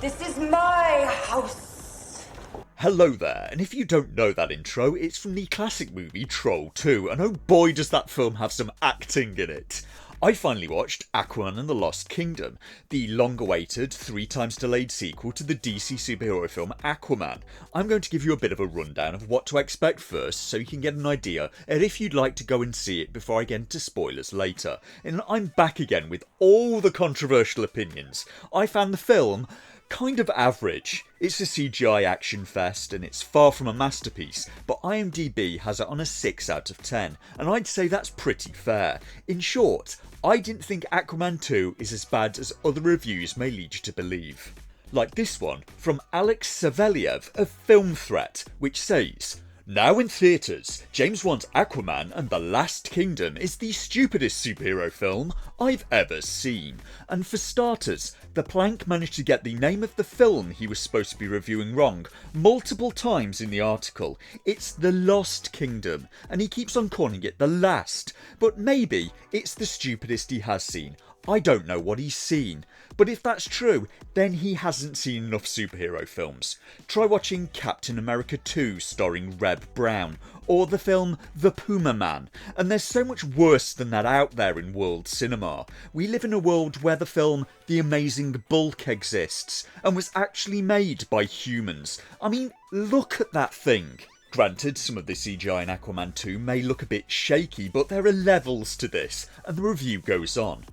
This is my house. Hello there, and if you don't know that intro, it's from the classic movie Troll 2, and oh boy does that film have some acting in it. I finally watched Aquaman and the Lost Kingdom, the long-awaited, 3 times delayed sequel to the DC superhero film Aquaman. I'm going to give you a bit of a rundown of what to expect first, so you can get an idea, and if you'd like to go and see it before I get into spoilers later. And I'm back again with all the controversial opinions. I found the film kind of average. It's a CGI action fest and it's far from a masterpiece, but IMDb has it on a 6 out of 10, and I'd say that's pretty fair. In short, I didn't think Aquaman 2 is as bad as other reviews may lead you to believe. Like this one from Alex Savelyev of Film Threat, which says, "Now in theatres, James Wan's Aquaman and the Last Kingdom is the stupidest superhero film I've ever seen. And for starters, the plank managed to get the name of the film he was supposed to be reviewing wrong multiple times in the article. It's The Lost Kingdom, and he keeps on calling it The Last. But maybe it's the stupidest he has seen. I don't know what he's seen. But if that's true, then he hasn't seen enough superhero films. Try watching Captain America 2 starring Reb Brown, or the film The Puma Man, and there's so much worse than that out there in world cinema. We live in a world where the film The Amazing Bulk exists, and was actually made by humans. I mean, look at that thing. Granted, some of the CGI in Aquaman 2 may look a bit shaky, but there are levels to this, and the review goes on.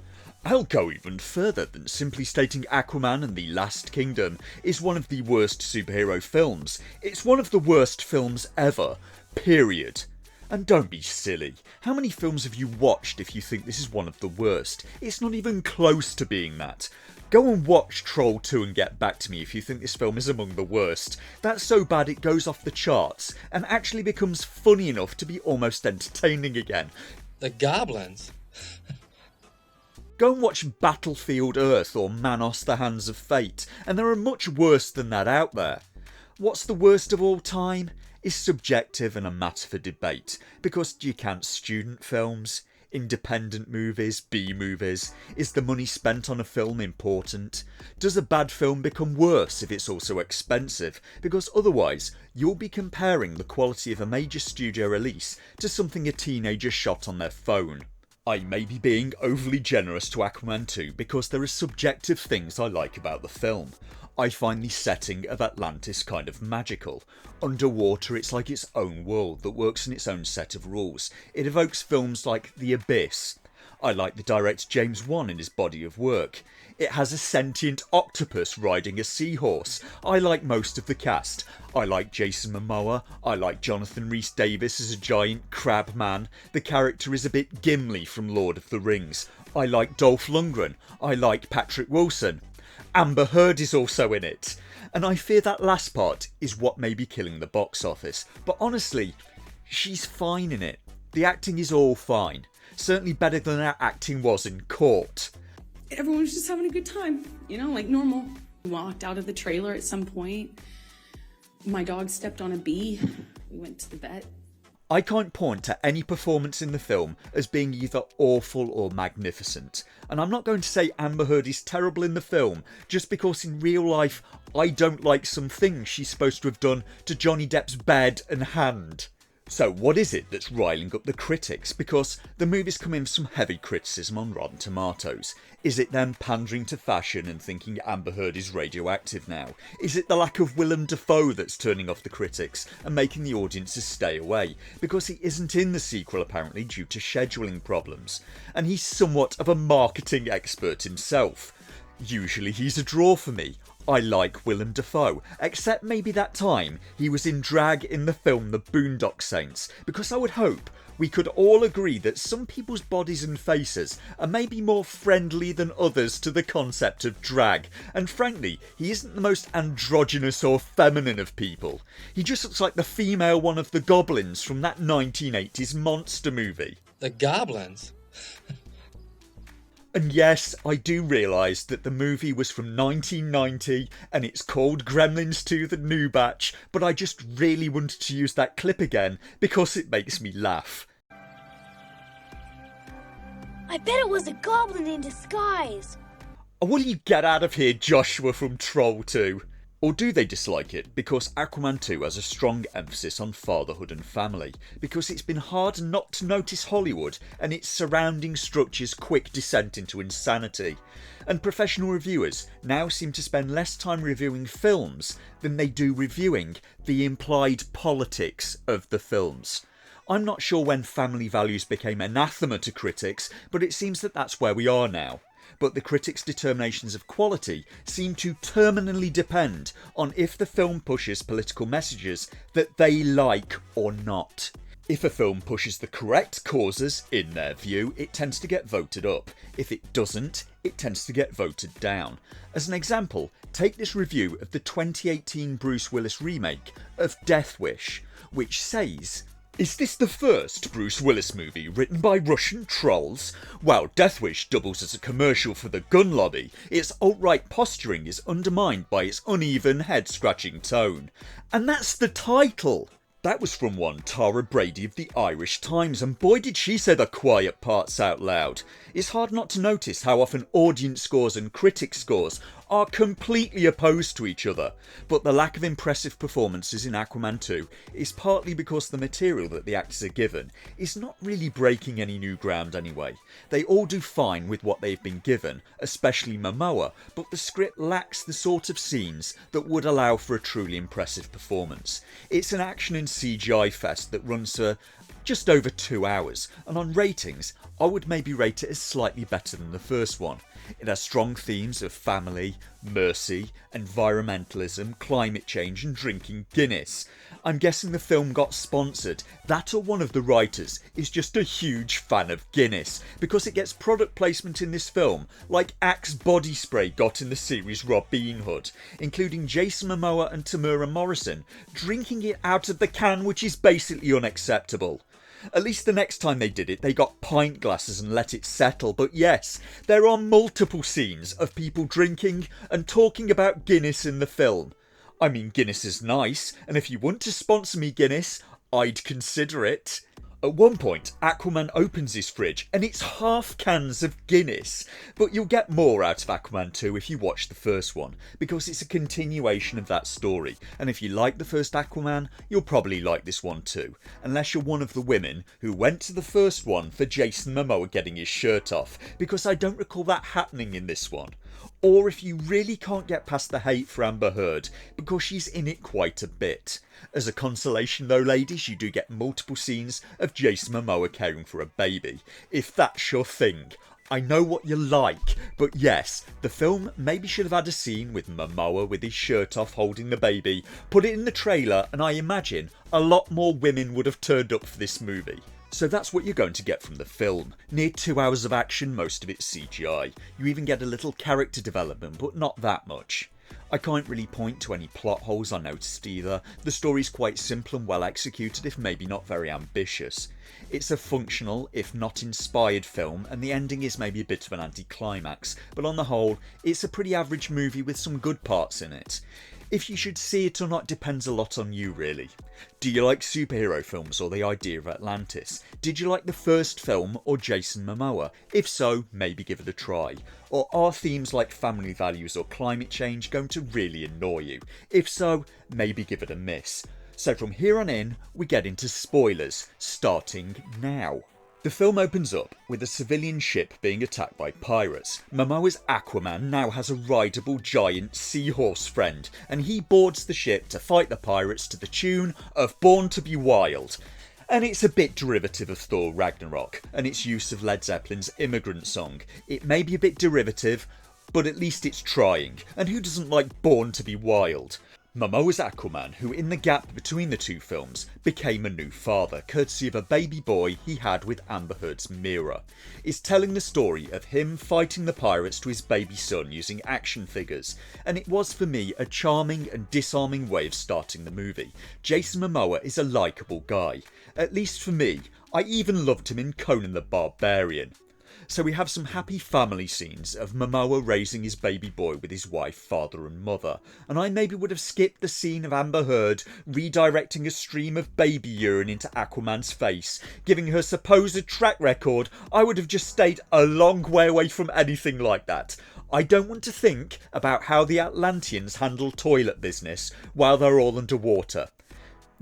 I'll go even further than simply stating Aquaman and the Last Kingdom is one of the worst superhero films. It's one of the worst films ever. Period. And don't be silly. How many films have you watched if you think this is one of the worst? It's not even close to being that. Go and watch Troll 2 and get back to me if you think this film is among the worst. That's so bad it goes off the charts and actually becomes funny enough to be almost entertaining again. The goblins? Go and watch Battlefield Earth or Manos the Hands of Fate, and there are much worse than that out there. What's the worst of all time is subjective and a matter for debate, because do you count student films, independent movies, B-movies? Is the money spent on a film important? Does a bad film become worse if it's also expensive? Because otherwise, you'll be comparing the quality of a major studio release to something a teenager shot on their phone. I may be being overly generous to Aquaman 2 because there are subjective things I like about the film. I find the setting of Atlantis kind of magical. Underwater, it's like its own world that works in its own set of rules. It evokes films like The Abyss. I like the director James Wan in his body of work. It has a sentient octopus riding a seahorse. I like most of the cast. I like Jason Momoa. I like Jonathan Rhys-Davies as a giant crab man. The character is a bit Gimli from Lord of the Rings. I like Dolph Lundgren. I like Patrick Wilson. Amber Heard is also in it. And I fear that last part is what may be killing the box office. But honestly, she's fine in it. The acting is all fine. Certainly better than our acting was in Court. Everyone was just having a good time, like normal. We walked out of the trailer at some point. My dog stepped on a bee. We went to the vet. I can't point to any performance in the film as being either awful or magnificent. And I'm not going to say Amber Heard is terrible in the film just because in real life I don't like some things she's supposed to have done to Johnny Depp's bed and hand. So what is it that's riling up the critics? Because the movie's come in with some heavy criticism on Rotten Tomatoes. Is it them pandering to fashion and thinking Amber Heard is radioactive now? Is it the lack of Willem Dafoe that's turning off the critics and making the audiences stay away? Because he isn't in the sequel apparently due to scheduling problems. And he's somewhat of a marketing expert himself. Usually he's a draw for me. I like Willem Dafoe, except maybe that time he was in drag in the film The Boondock Saints, because I would hope we could all agree that some people's bodies and faces are maybe more friendly than others to the concept of drag, and frankly, he isn't the most androgynous or feminine of people. He just looks like the female one of the goblins from that 1980s monster movie. The goblins? And yes, I do realise that the movie was from 1990 and it's called Gremlins 2 The New Batch, but I just really wanted to use that clip again because it makes me laugh. I bet it was a goblin in disguise. Will you get out of here, Joshua from Troll 2? Or do they dislike it because Aquaman 2 has a strong emphasis on fatherhood and family, because it's been hard not to notice Hollywood and its surrounding structure's quick descent into insanity, and professional reviewers now seem to spend less time reviewing films than they do reviewing the implied politics of the films. I'm not sure when family values became anathema to critics, but it seems that that's where we are now. But the critics' determinations of quality seem to terminally depend on if the film pushes political messages that they like or not. If a film pushes the correct causes, in their view, it tends to get voted up. If it doesn't, it tends to get voted down. As an example, take this review of the 2018 Bruce Willis remake of Death Wish, which says, "Is this the first Bruce Willis movie written by Russian trolls? While Death Wish doubles as a commercial for the gun lobby, its alt-right posturing is undermined by its uneven, head-scratching tone." And that's the title! That was from one Tara Brady of the Irish Times, and boy did she say the quiet parts out loud. It's hard not to notice how often audience scores and critic scores are completely opposed to each other, but the lack of impressive performances in Aquaman 2 is partly because the material that the actors are given is not really breaking any new ground anyway. They all do fine with what they've been given, especially Momoa, but the script lacks the sort of scenes that would allow for a truly impressive performance. It's an action and CGI fest that runs for just over 2 hours, and on ratings, I would maybe rate it as slightly better than the first one. It has strong themes of family, mercy, environmentalism, climate change and drinking Guinness. I'm guessing the film got sponsored. That or one of the writers is just a huge fan of Guinness, because it gets product placement in this film like Axe body spray got in the series Robin Hood, including Jason Momoa and Tamura Morrison drinking it out of the can, which is basically unacceptable. At least the next time they did it, they got pint glasses and let it settle. But yes, there are multiple scenes of people drinking and talking about Guinness in the film. I mean, Guinness is nice, and if you want to sponsor me, Guinness, I'd consider it. At one point, Aquaman opens his fridge and it's half cans of Guinness. But you'll get more out of Aquaman 2 if you watch the first one, because it's a continuation of that story. And if you like the first Aquaman, you'll probably like this one too. Unless you're one of the women who went to the first one for Jason Momoa getting his shirt off, because I don't recall that happening in this one. Or if you really can't get past the hate for Amber Heard, because she's in it quite a bit. As a consolation though, ladies, you do get multiple scenes of Jason Momoa caring for a baby. If that's your thing. I know what you like, but yes, the film maybe should have had a scene with Momoa with his shirt off holding the baby, put it in the trailer, and I imagine a lot more women would have turned up for this movie. So that's what you're going to get from the film. Near 2 hours of action, most of it CGI. You even get a little character development, but not that much. I can't really point to any plot holes I noticed either. The story's quite simple and well executed, if maybe not very ambitious. It's a functional, if not inspired film, and the ending is maybe a bit of an anticlimax, but on the whole, it's a pretty average movie with some good parts in it. If you should see it or not depends a lot on you, really. Do you like superhero films or the idea of Atlantis? Did you like the first film or Jason Momoa? If so, maybe give it a try. Or are themes like family values or climate change going to really annoy you? If so, maybe give it a miss. So from here on in, we get into spoilers, starting now. The film opens up with a civilian ship being attacked by pirates. Momoa's Aquaman now has a rideable giant seahorse friend, and he boards the ship to fight the pirates to the tune of Born to Be Wild. And it's a bit derivative of Thor Ragnarok, and its use of Led Zeppelin's Immigrant Song. It may be a bit derivative, but at least it's trying, and who doesn't like Born to Be Wild? Momoa's Aquaman, who in the gap between the two films became a new father, courtesy of a baby boy he had with Amber Heard's Mira, is telling the story of him fighting the pirates to his baby son using action figures, and it was for me a charming and disarming way of starting the movie. Jason Momoa is a likeable guy, at least for me. I even loved him in Conan the Barbarian. So we have some happy family scenes of Momoa raising his baby boy with his wife, father and mother, and I maybe would have skipped the scene of Amber Heard redirecting a stream of baby urine into Aquaman's face, giving her supposed track record. I would have just stayed a long way away from anything like that. I don't want to think about how the Atlanteans handle toilet business while they're all underwater.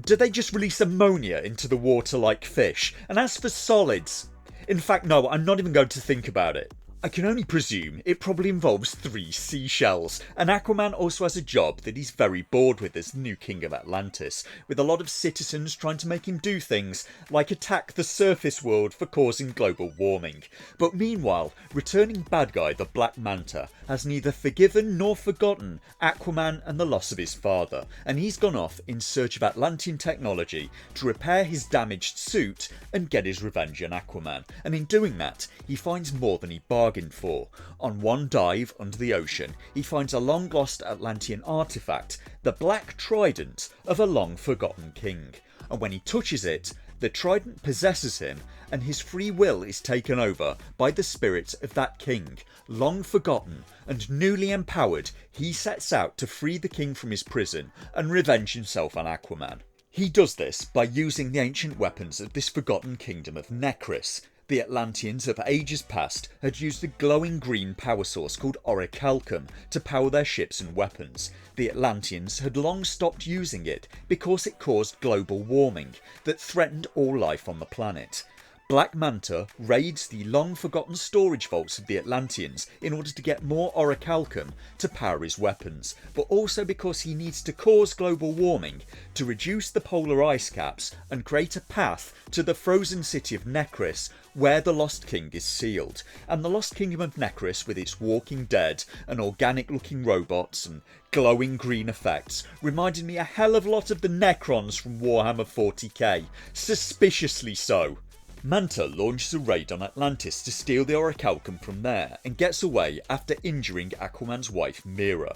Do they just release ammonia into the water like fish? And as for solids... In fact, no, I'm not even going to think about it. I can only presume it probably involves 3 seashells, and Aquaman also has a job that he's very bored with as the new king of Atlantis, with a lot of citizens trying to make him do things like attack the surface world for causing global warming. But meanwhile, returning bad guy the Black Manta has neither forgiven nor forgotten Aquaman and the loss of his father, and he's gone off in search of Atlantean technology to repair his damaged suit and get his revenge on Aquaman, and in doing that he finds more than he bargained for. On one dive under the ocean, he finds a long lost Atlantean artifact, the Black Trident of a long forgotten king, and when he touches it, the trident possesses him and his free will is taken over by the spirit of that king. Long forgotten and newly empowered, he sets out to free the king from his prison and revenge himself on Aquaman. He does this by using the ancient weapons of this forgotten kingdom of Necris. The Atlanteans of ages past had used a glowing green power source called orichalcum to power their ships and weapons. The Atlanteans had long stopped using it because it caused global warming that threatened all life on the planet. Black Manta raids the long-forgotten storage vaults of the Atlanteans in order to get more orichalcum to power his weapons, but also because he needs to cause global warming to reduce the polar ice caps and create a path to the frozen city of Necris, where the Lost King is sealed. And the Lost Kingdom of Necris, with its walking dead and organic-looking robots and glowing green effects, reminded me a hell of a lot of the Necrons from Warhammer 40k, suspiciously so. Manta launches a raid on Atlantis to steal the orichalcum from there and gets away after injuring Aquaman's wife Mera.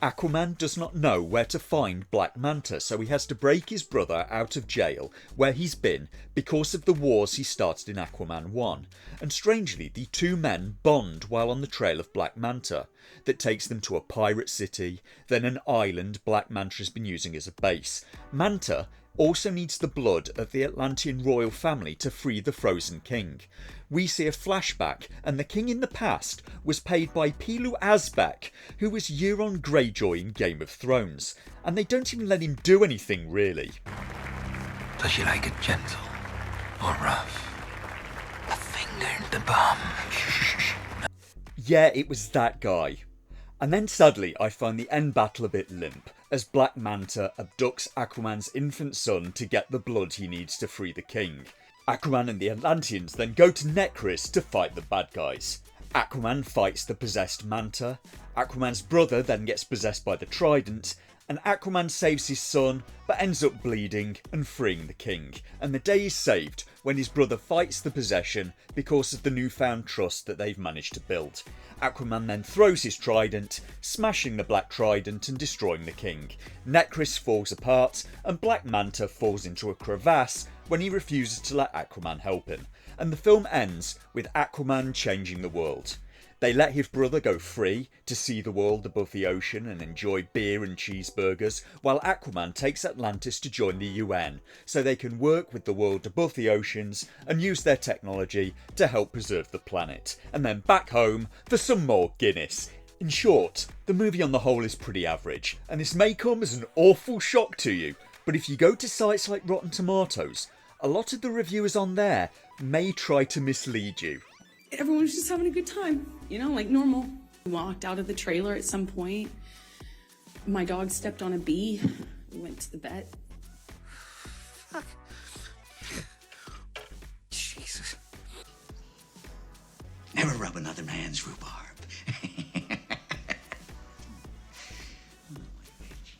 Aquaman does not know where to find Black Manta, so he has to break his brother out of jail where he's been because of the wars he started in Aquaman 1, and strangely the two men bond while on the trail of Black Manta that takes them to a pirate city, then an island Black Manta has been using as a base. Manta also needs the blood of the Atlantean royal family to free the Frozen King. We see a flashback, and the king in the past was played by Pilu Asbæk, who was Euron Greyjoy in Game of Thrones, and they don't even let him do anything really. Does she like it gentle or rough? A finger in the bum. Yeah, it was that guy. And then sadly I find the end battle a bit limp, as Black Manta abducts Aquaman's infant son to get the blood he needs to free the king. Aquaman and the Atlanteans then go to Necris to fight the bad guys. Aquaman fights the possessed Manta, Aquaman's brother then gets possessed by the Trident, and Aquaman saves his son but ends up bleeding and freeing the king, and the day is saved when his brother fights the possession because of the newfound trust that they've managed to build. Aquaman then throws his trident, smashing the Black Trident and destroying the king. Necris falls apart and Black Manta falls into a crevasse when he refuses to let Aquaman help him, and the film ends with Aquaman changing the world. They let his brother go free to see the world above the ocean and enjoy beer and cheeseburgers, while Aquaman takes Atlantis to join the UN so they can work with the world above the oceans and use their technology to help preserve the planet, and then back home for some more Guinness. In short, the movie on the whole is pretty average, and this may come as an awful shock to you, but if you go to sites like Rotten Tomatoes, a lot of the reviewers on there may try to mislead you. Everyone was just having a good time, you know, like normal. We walked out of the trailer at some point. My dog stepped on a bee. We went to the vet. Fuck. Jesus. Never rub another man's rhubarb.